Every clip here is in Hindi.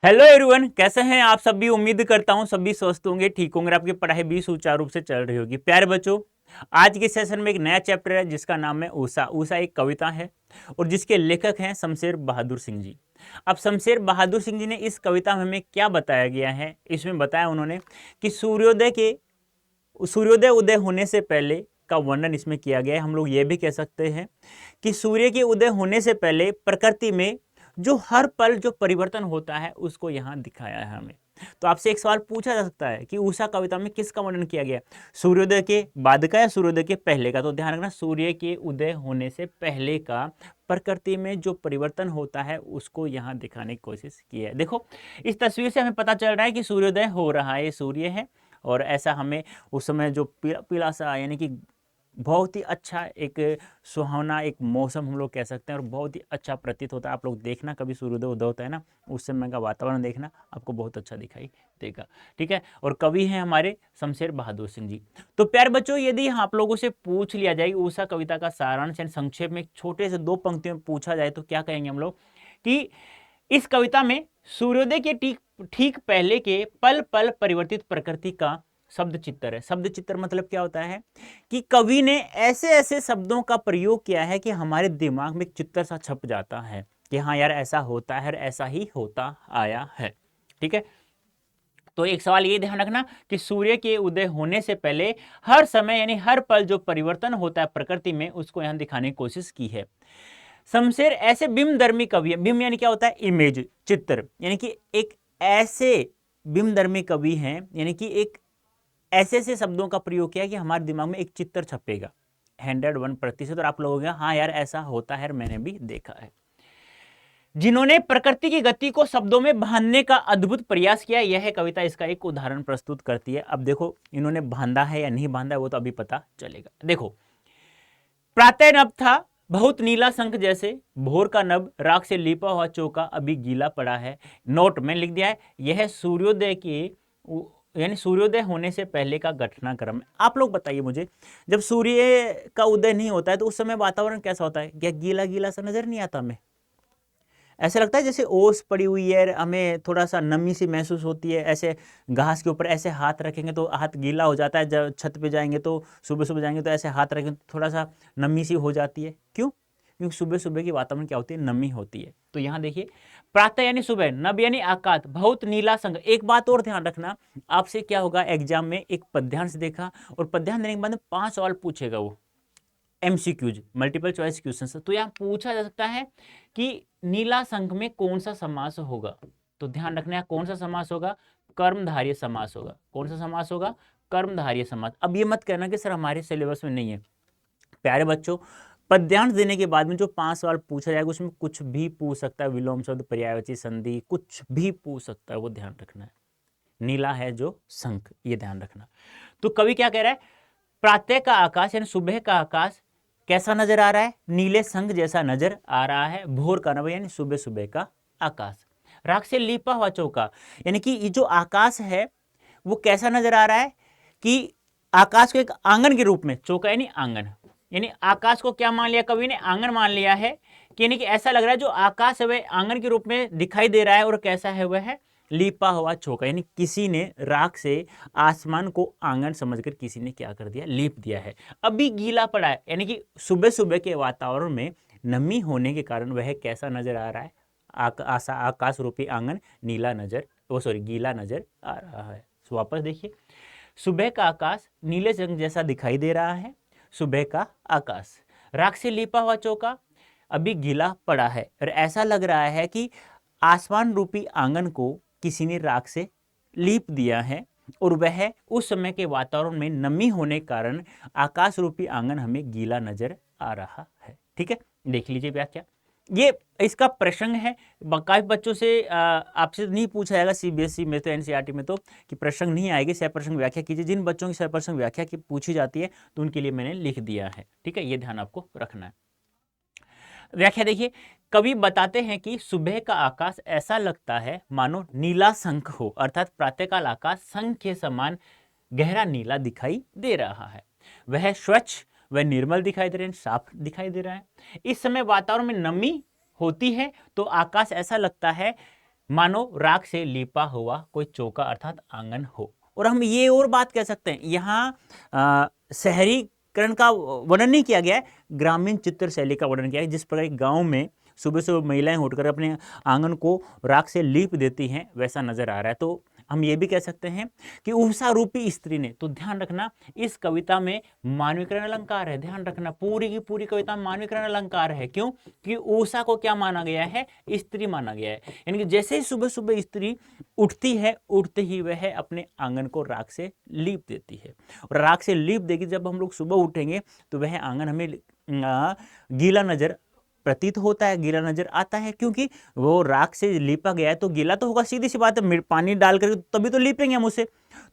हेलो एवरीवन, कैसे हैं आप सभी। उम्मीद करता हूं सभी स्वस्थ होंगे, ठीक होंगे, आपकी पढ़ाई भी सुचारू रूप से चल रही होगी। प्यारे बच्चों, आज के सेशन में एक नया चैप्टर है जिसका नाम है ऊषा। ऊषा एक कविता है और जिसके लेखक हैं शमशेर बहादुर सिंह जी। अब शमशेर बहादुर सिंह जी ने इस कविता में हमें क्या बताया गया है, इसमें बताया उन्होंने कि सूर्योदय उदय होने से पहले का वर्णन इसमें किया गया है। हम लोग ये भी कह सकते हैं कि सूर्य के उदय होने से पहले प्रकृति में जो हर पल जो परिवर्तन होता है उसको यहाँ दिखाया है हमें। तो आपसे एक सवाल पूछा जा सकता है कि उषा कविता में किसका वर्णन किया गया, सूर्योदय के बाद का या सूर्योदय के पहले का। तो ध्यान रखना, सूर्य के उदय होने से पहले का प्रकृति में जो परिवर्तन होता है उसको यहाँ दिखाने की कोशिश की है। देखो, इस तस्वीर से हमें पता चल रहा है कि सूर्योदय हो रहा है, ये सूर्य है और ऐसा हमें उस समय जो पीला पीला सा यानी कि बहुत ही अच्छा एक सुहावना एक मौसम हम लोग कह सकते हैं और बहुत ही अच्छा प्रतीत होता है। आप लोग देखना कभी सूर्योदय उदय होता है ना, उस समय का वातावरण देखना, आपको बहुत अच्छा दिखाई देगा। ठीक है, और कवि हैं हमारे शमशेर बहादुर सिंह जी। तो प्यारे बच्चों, यदि आप लोगों से पूछ लिया जाए उषा कविता का सारांश यानी संक्षेप में छोटे से 2 पंक्तियों में पूछा जाए तो क्या कहेंगे हम लोग कि इस कविता में सूर्योदय के ठीक ठीक पहले के पल पल परिवर्तित प्रकृति का शब्द चित्र है। शब्द चित्र मतलब क्या होता है कि कवि ने ऐसे ऐसे शब्दों का प्रयोग किया है कि हमारे दिमाग में एक चित्र सा छप जाता है कि हाँ यार ऐसा होता है, ऐसा ही होता आया है। ठीक है, तो एक सवाल ये ध्यान रखना कि सूर्य के उदय होने से पहले हर समय यानी हर पल जो परिवर्तन होता है प्रकृति में उसको यहां दिखाने की कोशिश की है। शमशेर ऐसे बिंबधर्मी कवि है। बिंब यानी क्या होता है, इमेज, चित्र, यानी कि एक ऐसे बिंबधर्मी कवि हैं, यानी कि एक ऐसे ऐसे शब्दों का प्रयोग किया कि हमारे दिमाग में एक चित्र छपेगा 101%। और आप लोगों हाँ यार ऐसा होता है, मैंने भी देखा है। जिन्होंने प्रकृति की गति को शब्दों में बांधने का अद्भुत प्रयास किया, यह कविता इसका एक उदाहरण प्रस्तुत करती है। अब देखो, इन्होंने बांधा है या नहीं बांधा है वो तो अभी पता चलेगा। देखो, प्रातः नभ था बहुत नीला शंख जैसे, भोर का नभ राख से लिपा हुआ चौका अभी गीला पड़ा है। नोट में लिख दिया है, यह सूर्योदय के यानी सूर्योदय होने से पहले का घटनाक्रम है। आप लोग बताइए मुझे, जब सूर्य का उदय नहीं होता है तो उस समय वातावरण कैसा होता है? क्या गीला गीला सा नजर नहीं आता हमें? ऐसा लगता है जैसे ओस पड़ी हुई है, हमें थोड़ा सा नमी सी महसूस होती है। ऐसे घास के ऊपर ऐसे हाथ रखेंगे तो हाथ गीला हो जाता है। जब छत पे जाएंगे तो सुबह सुबह जाएंगे तो ऐसे हाथ रखेंगे तो थोड़ा सा नमी सी हो जाती है। क्यों? क्योंकि सुबह सुबह की वातावरण क्या होती है, नमी होती है। तो यहाँ देखिए, प्रातः यानी सुबह, नभ यानी आकाश, बहुत नीला संग। एक बात और ध्यान रखना, आपसे क्या होगा एग्जाम में, एक पद्यांश देखा और पद्यांश देने के बाद 5 सवाल पूछेगा वो, एमसीक्यूज, मल्टीपल चॉइस क्वेश्चन। तो यहाँ पूछा जा सकता है कि नीला संघ में कौन सा समास होगा। तो ध्यान रखना है कौन सा समास होगा, कर्मधारय समास होगा। कौन सा समास होगा? कर्मधारय समास। अब ये मत कहना कि सर हमारे सिलेबस में नहीं है। प्यारे बच्चों, पद्यांश देने के बाद में जो 5 सवाल पूछा जाएगा उसमें कुछ भी पूछ सकता है, विलोम शब्द, पर्यायवाची संधि, कुछ भी पूछ सकता है, वो ध्यान रखना है। नीला है जो शंख, ये ध्यान रखना। तो कवि क्या कह रहा है, प्रातः का आकाश यानी सुबह का आकाश कैसा नजर आ रहा है? नीले संग जैसा नजर आ रहा है। भोर का नभ यानी सुबह सुबह का आकाश। राख से लीपा हुआ चौका यानी कि ये जो आकाश है वो कैसा नजर आ रहा है कि आकाश को एक आंगन के रूप में, चौका यानी आंगन, यानी आकाश को क्या मान लिया कवि ने? आंगन मान लिया है कि यानी कि ऐसा लग रहा है जो आकाश है वह आंगन के रूप में दिखाई दे रहा है। और कैसा है? वह है लीपा हुआ चौका, यानी किसी ने राख से आसमान को आंगन समझकर किसी ने क्या कर दिया, लीप दिया है। अभी गीला पड़ा है, यानी कि सुबह सुबह के वातावरण में नमी होने के कारण वह कैसा नजर आ रहा है? आकाश रूपी आंगन नीला नजर, वो सॉरी गीला नजर आ रहा है। तो वापस देखिए, सुबह का आकाश नीले रंग जैसा दिखाई दे रहा है। सुबह का आकाश, राख से लीपा हुआ चौका अभी गीला पड़ा है और ऐसा लग रहा है कि आसमान रूपी आंगन को किसी ने राख से लीप दिया है और वह उस समय के वातावरण में नमी होने के कारण आकाश रूपी आंगन हमें गीला नजर आ रहा है। ठीक है, देख लीजिए व्याख्या। ये इसका प्रसंग है। काफी बच्चों से आपसे नहीं पूछा जाएगा सीबीएसई में तो, एनसीईआरटी में तो, कि प्रसंग नहीं आएगी, सह प्रसंग व्याख्या कीजिए। जिन बच्चों की सह प्रसंग व्याख्या की पूछी जाती है तो उनके लिए मैंने लिख दिया है। ठीक है, ये ध्यान आपको रखना है। व्याख्या देखिए, कवि बताते हैं कि सुबह का आकाश ऐसा लगता है मानो नीला शंख हो, अर्थात प्रातःकाल आकाश शंख के समान गहरा नीला दिखाई दे रहा है। वह स्वच्छ व निर्मल दिखाई दे रहे हैं, साफ दिखाई दे रहा है। इस समय वातावरण में नमी होती है तो आकाश ऐसा लगता है मानो राख से लिपा हुआ कोई चौका अर्थात आंगन हो। और हम ये और बात कह सकते हैं, यहाँ शहरीकरण का वर्णन नहीं किया गया है, ग्रामीण चित्र शैली का वर्णन किया है। जिस प्रकार गांव में सुबह सुबह महिलाएं उठकर अपने आंगन को राख से लीप देती हैं, वैसा नजर आ रहा है। तो हम ये भी कह सकते हैं कि उषा रूपी स्त्री ने, तो ध्यान रखना इस कविता में मानवीकरण अलंकार है। ध्यान रखना पूरी की पूरी कविता में मानवीकरण अलंकार है। क्यों? कि उषा को क्या माना गया है? स्त्री माना गया है। यानी कि जैसे ही सुबह सुबह स्त्री उठती है, उठते ही वह अपने आंगन को राख से लीप देती है। और राख से लीप देगी, जब हम लोग सुबह उठेंगे तो वह आंगन हमें गीला नजर प्रतीत होता है, गीला नजर आता है, क्योंकि वो राख से लीपा गया है तो गीला तो होगा, सीधी सी बात है। पानी डाल कर तभी तो लीपेंगे हम उसे।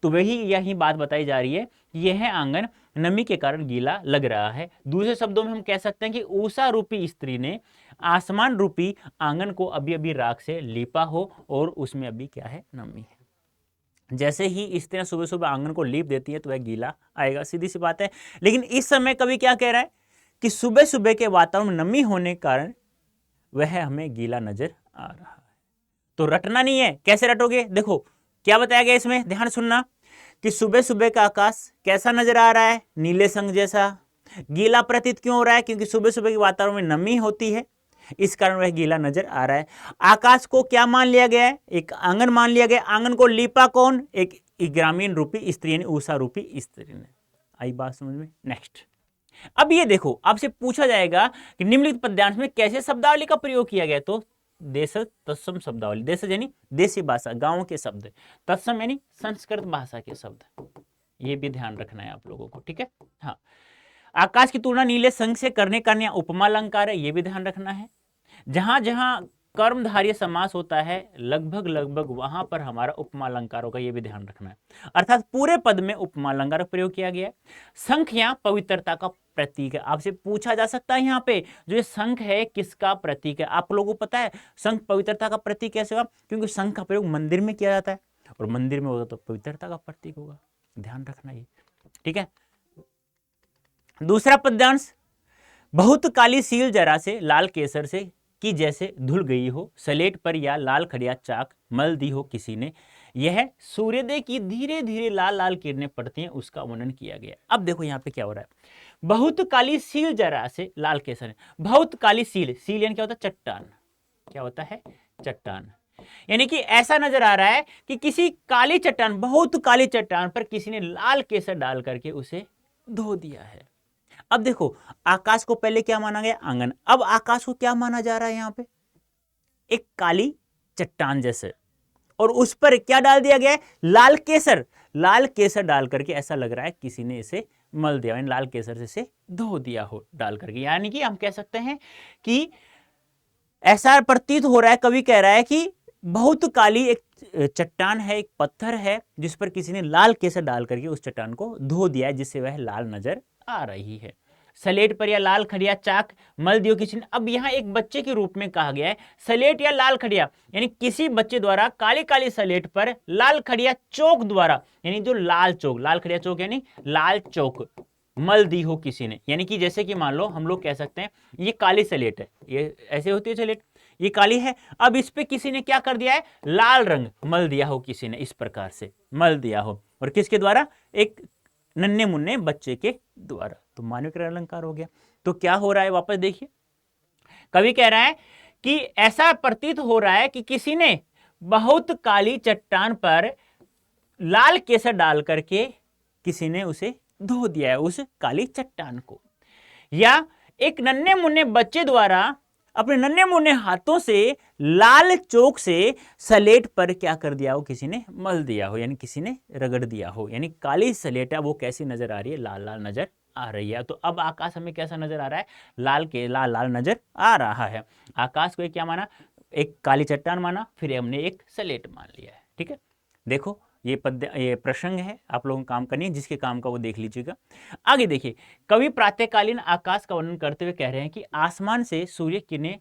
तो वही यही बात बताई जा रही है कि यह आंगन नमी के कारण गीला लग रहा है। दूसरे शब्दों में हम कह सकते हैं कि उषा रूपी स्त्री ने आसमान रूपी आंगन को अभी अभी राख से लीपा हो और उसमें अभी क्या है? नमी है। जैसे ही स्त्रियां सुबह सुबह आंगन को लीप देती है तो वह गीला आएगा, सीधी सी बात है। लेकिन इस समय कवि क्या कह रहा है कि सुबह सुबह के वातावरण में नमी होने के कारण वह हमें गीला नजर आ रहा है। तो रटना नहीं है। कैसे रटोगे? देखो क्या बताया गया इसमें, ध्यान सुनना कि सुबह सुबह का आकाश कैसा नजर आ रहा है? नीले संग जैसा। गीला प्रतीत क्यों हो रहा है? क्योंकि सुबह सुबह के वातावरण में नमी होती है, इस कारण वह गीला नजर आ रहा है। आकाश को क्या मान लिया गया है? एक आंगन मान लिया गया। आंगन को लीपा कौन? एक ग्रामीण रूपी स्त्री ने, उषा रूपी स्त्री ने। आई बात समझ में? नेक्स्ट, अब ये देखो, आपसे पूछा जाएगा कि निम्नलिखित पद्यांश में कैसे शब्दावली का प्रयोग किया गया? तो देश तत्सम शब्दावली। देश यानी देसी भाषा, गांव के शब्द। तत्सम यानी संस्कृत भाषा के शब्द। ये भी ध्यान रखना है आप लोगों को, ठीक है? हाँ, आकाश की तुलना नीले संग से करने का नया उपमा अलंकार है, ये भी ध्यान रखना है। जहां जहां कर्मधारय समास होता है लगभग लगभग वहां पर हमारा उपमा अलंकार होगा, ये भी ध्यान रखना है। अर्थात पूरे पद में उपमा अलंकार प्रयोग किया गया है। शंख यहाँ पवित्रता का प्रतीक है। आपसे पूछा जा सकता है यहाँ पे जो ये शंख है किसका प्रतीक है? आप लोगों को पता है शंख पवित्रता का प्रतीक कैसे होगा? क्योंकि शंख का प्रयोग मंदिर में किया जाता है और मंदिर में होगा तो पवित्रता का प्रतीक होगा। ध्यान रखना ये, ठीक है? दूसरा पद्यांश, बहुत काली सील जरा से लाल केसर से कि जैसे धुल गई हो, सलेट पर या लाल खड़िया चाक मल दी हो किसी ने, यह सूर्योदय की धीरे धीरे लाल लाल किरणें पड़ती हैं, उसका वर्णन किया गया। अब देखो यहाँ पे क्या हो रहा है, बहुत काली सील जरा से लाल केसर। बहुत काली सील, सील यानी क्या होता है? चट्टान। क्या होता है? चट्टान। यानी कि ऐसा नजर आ रहा है कि किसी काली चट्टान, बहुत काली चट्टान पर किसी ने लाल केसर डाल करके उसे धो दिया है। अब देखो, आकाश को पहले क्या माना गया? आंगन। अब आकाश को क्या माना जा रहा है यहाँ पे? एक काली चट्टान जैसे, और उस पर क्या डाल दिया गया है? लाल केसर। लाल केसर डाल करके ऐसा लग रहा है किसी ने इसे मल दिया, यानी लाल केसर से इसे धो दिया हो डाल करके। यानी कि हम कह सकते हैं कि ऐसा प्रतीत हो रहा है, कवि कह रहा है कि बहुत काली एक चट्टान है, एक पत्थर है जिस पर किसी ने लाल केसर डाल करके उस चट्टान को धो दिया है, जिससे वह लाल नजर आ रही है। सलेट पर या लाल खड़िया चाक मल दियो किसी ने। अब यहाँ एक बच्चे के रूप में कहा गया है सलेट या लाल खड़िया, यानी किसी बच्चे द्वारा काली काली सलेट पर लाल खड़िया चौक द्वारा, यानी जो लाल चौक, लाल खड़िया चौक यानी लाल चौक मल दी हो किसी ने। यानी कि जैसे कि मान लो हम लोग कह सकते हैं ये काली सलेट है, ये ऐसे होती है सलेट, ये काली है। अब इस पे किसी ने क्या कर दिया है? लाल रंग मल दिया हो किसी ने, इस प्रकार से मल दिया हो, और किसके द्वारा? एक नन्हे मुन्ने बच्चे के द्वारा। तो मानवीकरण अलंकार हो गया। तो क्या हो रहा है? वापस देखिए, कवि कह रहा है कि ऐसा प्रतीत हो रहा है कि किसी ने बहुत काली चट्टान पर लाल केसर डाल करके किसी ने उसे धो दिया है, उस काली चट्टान को। या एक नन्हे मुन्ने बच्चे द्वारा अपने नन्हे मुन्ने हाथों से लाल चौक से सलेट पर क्या कर दिया हो? किसी ने मल दिया हो, यानी किसी ने रगड़ दिया हो। यानी काली सलेट है वो कैसी नजर आ रही है? लाल लाल नजर आ रही है। तो अब आकाश हमें कैसा नजर आ रहा है? लाल के लाल लाल नजर आ रहा है। आकाश को क्या माना? एक काली चट्टान माना, फिर हमने एक सलेट मान लिया है, ठीक है? देखो ये प्रसंग है, आप लोगों को काम करनी है, जिसके काम का वो देख लीजिएगा। आगे देखिए, कवि प्रातःकालीन आकाश का वर्णन करते हुए कह रहे हैं कि आसमान से सूर्य किरणें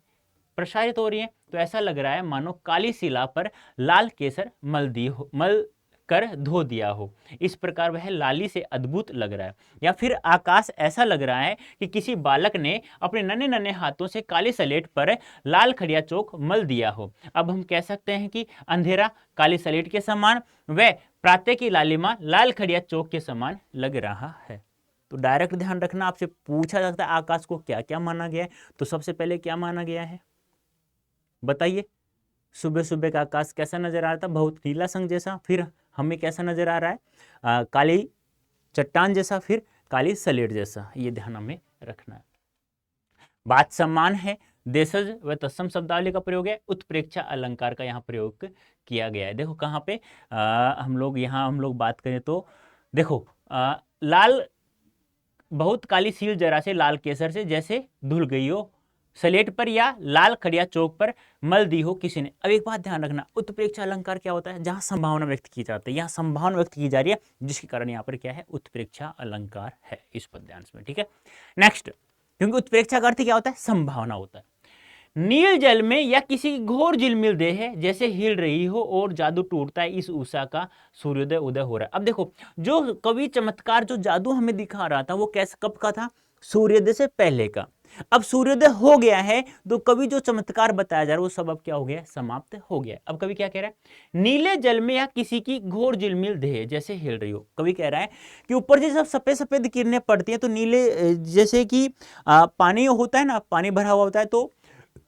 प्रसारित हो रही हैं, तो ऐसा लग रहा है मानो काली शिला पर लाल केसर मल कर धो दिया हो, इस प्रकार वह लाली से अद्भुत लग रहा है। या फिर आकाश ऐसा लग रहा है कि किसी बालक ने अपने नन्हे नन्हे हाथों से काली स्लेट पर लाल खड़िया चौक मल दिया हो। अब हम कह सकते हैं कि अंधेरा काली स्लेट के समान, व प्रातः की लालिमा लाल खड़िया चौक के समान लग रहा है। तो डायरेक्ट ध्यान रखना, आपसे पूछा जाता है आकाश को क्या क्या माना गया है, तो सबसे पहले क्या माना गया है बताइए। सुबह सुबह का आकाश कैसा नजर आ रहा था, बहुत नीला संग जैसा। फिर हमें कैसा नजर आ रहा है, काली चट्टान जैसा, फिर काली स्लेट जैसा। ये ध्यान हमें रखना है। बात समान है, देशज व तत्सम शब्दावली का प्रयोग है, उत्प्रेक्षा अलंकार का यहाँ प्रयोग किया गया है। देखो कहाँ पे हम लोग बात करें तो देखो लाल बहुत काली सील जरा से लाल केसर से जैसे धुल गई हो, स्लेट पर या लाल खड़िया चौक पर मल दी हो किसी ने। अब एक बात ध्यान रखना, उत्प्रेक्षा अलंकार क्या होता है, जहां संभावना व्यक्त की जाती है, यहाँ संभावना व्यक्त की जा रही है, जिसके कारण यहाँ पर क्या है, उत्प्रेक्षा अलंकार है इस पद्यांश में। ठीक है, नेक्स्ट, क्योंकि उत्प्रेक्षा का अर्थ क्या होता है, संभावना होता है। नील जल में या किसी घोर झिलमिल देह है जैसे हिल रही हो और जादू टूटता है, इस उषा का सूर्योदय उदय हो रहा है। अब देखो जो कवि चमत्कार जो जादू हमें दिखा रहा था वो कैसे कब का था, सूर्योदय से पहले का। अब सूर्योदय हो गया है तो कवि जो चमत्कार बताया जा रहा है वो सब अब क्या हो गया, समाप्त हो गया। अब कवि क्या कह रहा है, नीले जल में या किसी की घोर झिलमिल देह जैसे हिल रही हो। कवि कह रहा है कि ऊपर से जब सफेद सफेद किरणें पड़ती हैं तो नीले जैसे कि पानी होता है ना, पानी भरा हुआ होता है तो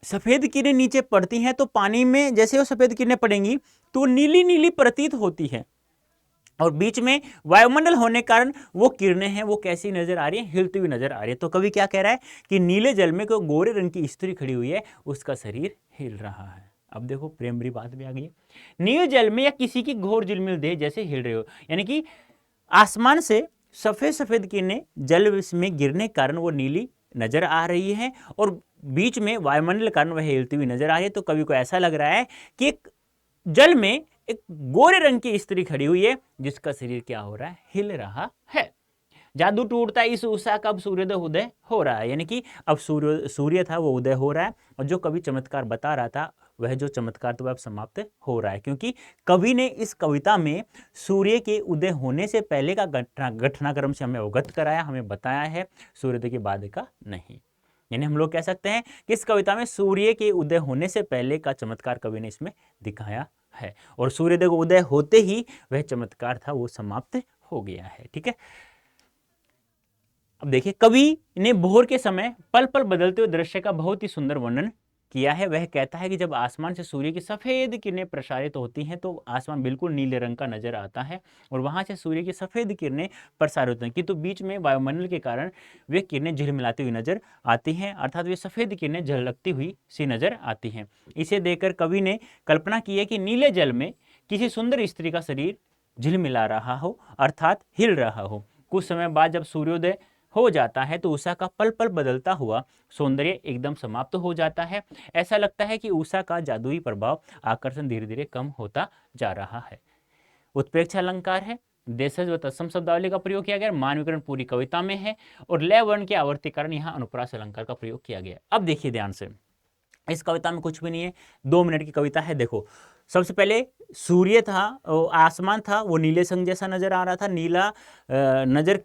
सफेद किरणें नीचे पड़ती हैं, तो पानी में जैसे वो सफेद किरणें पड़ेंगी तो नीली नीली प्रतीत होती है, और बीच में वायुमंडल होने कारण वो किरणें हैं वो कैसी नजर आ रही है, हिलती हुई नजर आ रही है। तो कवि क्या कह रहा है कि नीले जल में कोई गोरे रंग की स्त्री खड़ी हुई है, उसका शरीर हिल रहा है। अब देखो प्रेम भरी बात भी आ गई है, नील जल में या किसी की घोर झिलमिल देह जैसे हिल रहे हो, यानी कि आसमान से सफेद सफेद किरणें जल में गिरने कारण वो नीली नजर आ रही है, और बीच में वायुमंडल कारण वह हिलती हुई नजर आ रही है। तो कवि को ऐसा लग रहा है कि एक जल में एक गोरे रंग की स्त्री खड़ी हुई है जिसका शरीर क्या हो रहा है, हिल रहा है। जादू टूटता है, इस उषा का अब सूर्योदय उदय हो रहा है, यानी कि अब सूर्य था वो उदय हो रहा है, और जो कवि चमत्कार बता रहा था वह जो चमत्कार तो अब समाप्त हो रहा है, क्योंकि कवि ने इस कविता में सूर्य के उदय होने से पहले का घटनाक्रम से हमें अवगत कराया, हमें बताया है, सूर्योदय के बाद का नहीं। यानी हम लोग कह सकते हैं कि इस कविता में सूर्य के उदय होने से पहले का चमत्कार कवि ने इसमें दिखाया है, और सूर्योदय को उदय होते ही वह चमत्कार था वो समाप्त हो गया है। ठीक है, अब देखिए कवि ने भोर के समय पल पल बदलते हुए दृश्य का बहुत ही सुंदर वर्णन किया है। वह कहता है कि जब आसमान से सूर्य की सफेद किरणें प्रसारित होती हैं तो आसमान बिल्कुल नीले रंग का नजर आता है, और वहां से सूर्य की सफेद किरणें प्रसारित होती हैं, किंतु बीच में वायुमंडल के कारण वे किरणें झिलमिलाती हुई नजर आती हैं, अर्थात वे सफेद किरणें झलकती हुई सी नजर आती हैं। इसे देखकर कवि ने कल्पना की है कि नीले जल में किसी सुंदर स्त्री का शरीर झिलमिला रहा हो, अर्थात हिल रहा हो। कुछ समय बाद जब सूर्योदय हो जाता है तो उषा का पल पल बदलता हुआ सौंदर्य एकदम समाप्त हो जाता है। ऐसा लगता है कि उषा का जादुई प्रभाव, आकर्षण धीरे धीरे कम होता जा रहा है। उत्प्रेक्षा अलंकार है, देशज व तत्सम शब्दावली का प्रयोग किया गया, मान विकरण पूरी कविता में है, और लय वर्ण के आवर्तीकरण यहाँ अनुप्रास अलंकार का प्रयोग किया गया। अब देखिए ध्यान से, इस कविता में कुछ भी नहीं है, 2 मिनट की कविता है। देखो सबसे पहले सूर्य था, आसमान था वो नीले संग जैसा नजर आ रहा था, नीला नजर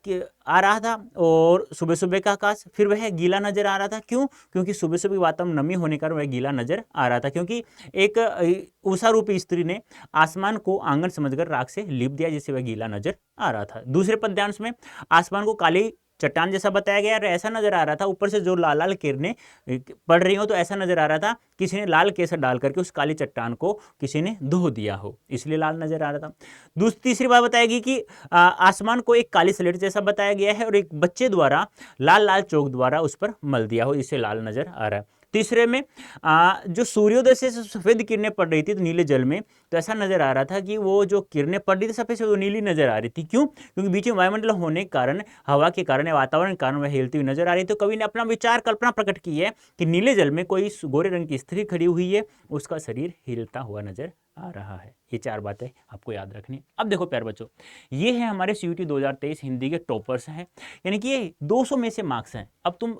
आ रहा था, और सुबह सुबह का आकाश फिर वह गीला नजर आ रहा था। क्यों, क्योंकि सुबह सुबह वातावरण नमी होने का वह गीला नजर आ रहा था, क्योंकि एक उषा रूपी स्त्री ने आसमान को आंगन समझकर राख से लिप दिया, जिससे वह गीला नजर आ रहा था। दूसरे पद्यांश में आसमान को काली चट्टान जैसा बताया गया, और ऐसा नजर आ रहा था ऊपर से जो लाल लाल किरणें पड़ रही हो, तो ऐसा नजर आ रहा था किसी ने लाल केसर डाल करके उस काली चट्टान को किसी ने धो दिया हो, इसलिए लाल नजर आ रहा था। तीसरी बात बताएगी कि आसमान को एक काली स्लेट जैसा बताया गया है, और एक बच्चे द्वारा लाल लाल चौक द्वारा उस पर मल दिया हो, इससे लाल नजर आ रहा है। तीसरे में जो सूर्योदय से सफेद किरणें पड़ रही थी तो नीले जल में, तो ऐसा नजर आ रहा था कि वो जो किरणें पड़ रही थी सफेद से वो नीली नजर आ रही थी। क्यों, क्योंकि बीच में वायुमंडल होने के कारण, हवा के कारण, वातावरण के कारण वह हिलती हुई नजर आ रही। तो कवि ने अपना विचार कल्पना प्रकट की है कि नीले जल में कोई गोरे रंग की स्त्री खड़ी हुई है, उसका शरीर हिलता हुआ नजर आ रहा है। ये 4 बातें आपको याद रखनी है। अब देखो प्यारे बच्चों, ये है हमारे CUET 2023 हिंदी के टॉपर्स हैं, यानी कि ये 200 में से मार्क्स हैं। अब तुम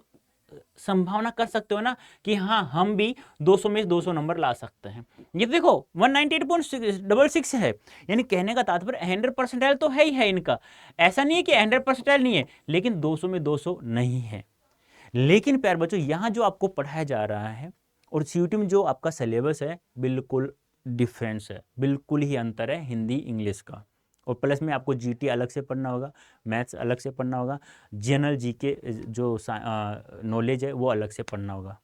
संभावना कर सकते हो ना कि हाँ हम भी 200 में 200 नंबर ला सकते हैं। ये देखो 198.66 है, यानी कहने का तात्पर्य 100 परसेंटाइल तो है ही है इनका, ऐसा नहीं है कि 100 परसेंटाइल नहीं है, लेकिन 200 में 200 नहीं है। लेकिन प्यारे बच्चों यहाँ जो आपको पढ़ाया जा रहा है और सीयूटी में जो आपका सिलेबस है बिल्कुल डिफरेंस है, बिल्कुल ही अंतर है हिंदी इंग्लिश का। और प्लस में आपको जीटी अलग से पढ़ना होगा, मैथ्स अलग से पढ़ना होगा, जनरल जीके जो नॉलेज है वो अलग से पढ़ना होगा।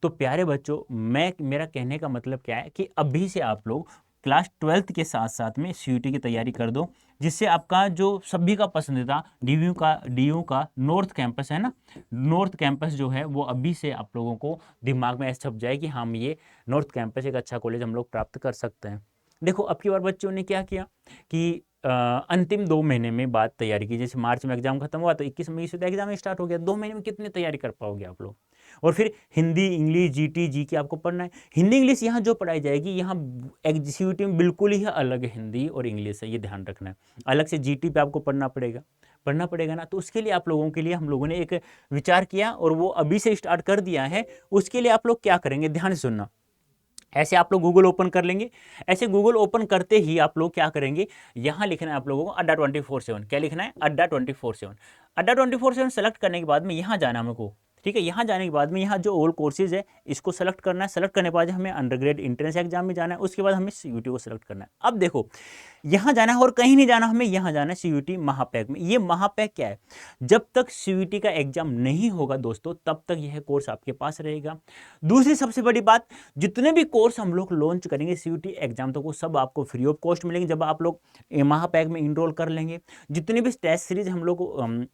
तो प्यारे बच्चों मेरा कहने का मतलब क्या है कि अभी से आप लोग क्लास 12th के साथ साथ में सीयूटी की तैयारी कर दो, जिससे आपका जो सभी का पसंदीदा डीयू का नॉर्थ कैंपस है ना, नॉर्थ कैंपस जो है वो अभी से आप लोगों को दिमाग में ऐसा छप जाए कि हम ये नॉर्थ कैंपस एक अच्छा कॉलेज हम लोग प्राप्त कर सकते हैं। देखो अब की बार बच्चों ने क्या किया कि अंतिम 2 महीने में बाद तैयारी की, जैसे मार्च में एग्जाम खत्म हुआ तो 21 मई से एग्जाम स्टार्ट हो गया, 2 महीने में कितनी तैयारी कर पाओगे आप लोग। और फिर हिंदी इंग्लिश जीटी जी के आपको पढ़ना है। हिंदी इंग्लिश यहाँ जो पढ़ाई जाएगी यहाँ एग्जीक्यूटी में बिल्कुल ही अलग हिंदी और इंग्लिश है, ये ध्यान रखना है। अलग से जीटी पे आपको पढ़ना पड़ेगा ना। तो उसके लिए आप लोगों के लिए हम लोगों ने एक विचार किया और वो अभी से स्टार्ट कर दिया है। उसके लिए आप लोग क्या करेंगे, ध्यान से सुनना। ऐसे आप लोग गूगल ओपन कर लेंगे, ऐसे गूगल ओपन करते ही आप लोग क्या करेंगे, यहाँ लिखना है आप लोगों को अड्डा 24/7। क्या लिखना है, अड्डा 24/7। अड्डा 24/7 सेलेक्ट करने के बाद में यहाँ जाना हमको, ठीक है। यहाँ जाने के बाद में यहाँ जो ऑल कोर्सेज है इसको सेलेक्ट करना है। सेलेक्ट करने के बाद हमें अंडरग्रेड एंट्रेंस एग्जाम में जाना है, उसके बाद हमें सीयूटी को सेलेक्ट करना है। अब देखो यहाँ जाना है और कहीं नहीं जाना, हमें यहाँ जाना है सीयूटी महापैक में। ये महापैक क्या है, जब तक सीयूटी का एग्जाम नहीं होगा दोस्तों तब तक यह कोर्स आपके पास रहेगा। दूसरी सबसे बड़ी बात, जितने भी कोर्स हम लोग लॉन्च करेंगे सीयूटी एग्जाम तक वो सब आपको फ्री ऑफ कॉस्ट मिलेंगे जब आप लोग महापैक में इनरोल कर लेंगे। जितने भी टेस्ट सीरीज हम लोग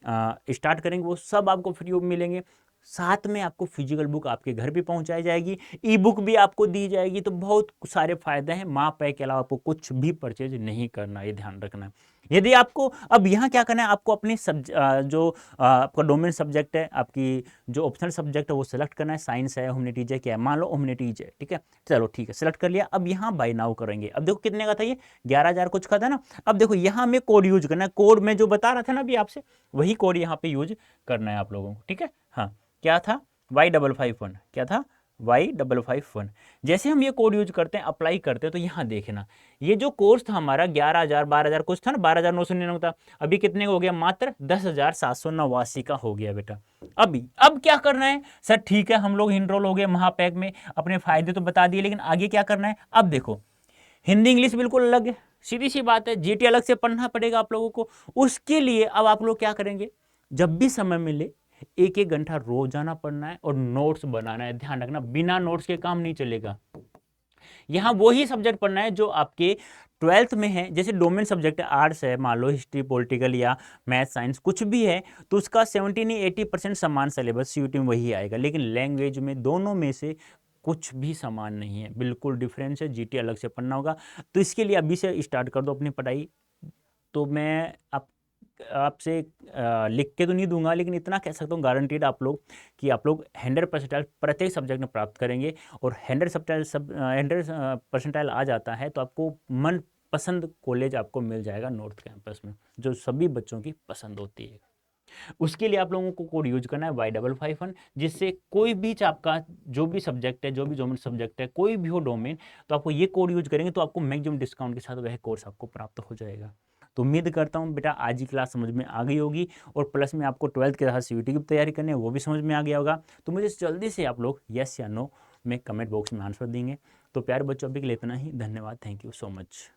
स्टार्ट करेंगे वो सब आपको फ्री ऑफ मिलेंगे। साथ में आपको फिजिकल बुक आपके घर भी पहुंचाई जाएगी, ई बुक भी आपको दी जाएगी। तो बहुत सारे फायदे हैं। महापैक के अलावा आपको कुछ भी परचेज नहीं करना, ये ध्यान रखना है। यदि आपको अब यहाँ क्या करना है, आपको अपनी जो आपका डोमेन सब्जेक्ट है, आपकी जो ऑप्शनल सब्जेक्ट है वो सेलेक्ट करना है। साइंस है, ह्यूमैनिटीज है, क्या है, मान लो ह्यूमैनिटीज है, ठीक है। चलो ठीक है, सेलेक्ट कर लिया। अब यहाँ बाय नाउ करेंगे। अब देखो कितने का था ये, 11,000 कुछ का था ना। अब देखो यहाँ हमें कोड यूज करना है। कोड में जो बता रहा था ना अभी आपसे, वही कोड यहाँ पे यूज करना है आप लोगों को, ठीक है। हाँ, क्या था, Y551, क्या था, Y551। जैसे हम ये कोड यूज करते हैं, अप्लाई करते हैं, तो यहाँ देखना ये जो कोर्स था हमारा 11,000 12,000 कुछ था ना, 12,999 था। अभी कितने का हो गया, मात्र 10,789 का हो गया बेटा। अब क्या करना है सर, ठीक है हम लोग इनरोल हो गए महापैक में, अपने फायदे तो बता दिए, लेकिन आगे क्या करना है। अब देखो हिंदी इंग्लिश बिल्कुल अलग है, सीधी सी बात है, जीटी अलग से पढ़ना पड़ेगा आप लोगों को। उसके लिए अब आप लोग क्या करेंगे, जब भी समय मिले 1-1 घंटा रोजाना पढ़ना है और नोट्स बनाना है। ध्यान रखना, बिना नोट्स के काम नहीं चलेगा। यहाँ वही सब्जेक्ट पढ़ना है जो आपके 12th में है। जैसे डोमेन सब्जेक्ट है, आर्ट्स है, मान लो हिस्ट्री पॉलिटिकल या मैथ साइंस कुछ भी है, तो उसका 70-80% समान सिलेबस सीयूटी में वही आएगा। लेकिन लैंग्वेज में दोनों में से कुछ भी समान नहीं है, बिल्कुल डिफरेंस है। जीटी अलग से पढ़ना होगा। तो इसके लिए अभी से स्टार्ट कर दो अपनी पढ़ाई। तो मैं आपसे लिख के तो नहीं दूंगा, लेकिन इतना कह सकता हूँ गारंटीड आप लोग कि आप लोग 100% प्रत्येक सब्जेक्ट में प्राप्त करेंगे। और 100% आ जाता है तो आपको मन पसंद कॉलेज आपको मिल जाएगा नॉर्थ कैंपस में, जो सभी बच्चों की पसंद होती है। उसके लिए आप लोगों को कोड यूज करना है Y551, जिससे कोई भी आपका जो भी सब्जेक्ट है, जो भी डोमेन सब्जेक्ट है, कोई भी हो डोमेन, तो आपको ये कोड यूज करेंगे तो आपको मैक्सिमम डिस्काउंट के साथ वह कोर्स आपको प्राप्त हो जाएगा। तो उम्मीद करता हूँ बेटा आज की क्लास समझ में आ गई होगी, और प्लस में आपको 12th के साथ सीयूटी की तैयारी करनी है वो भी समझ में आ गया होगा। तो मुझे जल्दी से आप लोग यस या नो में कमेंट बॉक्स में आंसर देंगे। तो प्यारे बच्चों अभी के लिए इतना ही, धन्यवाद, थैंक यू सो मच।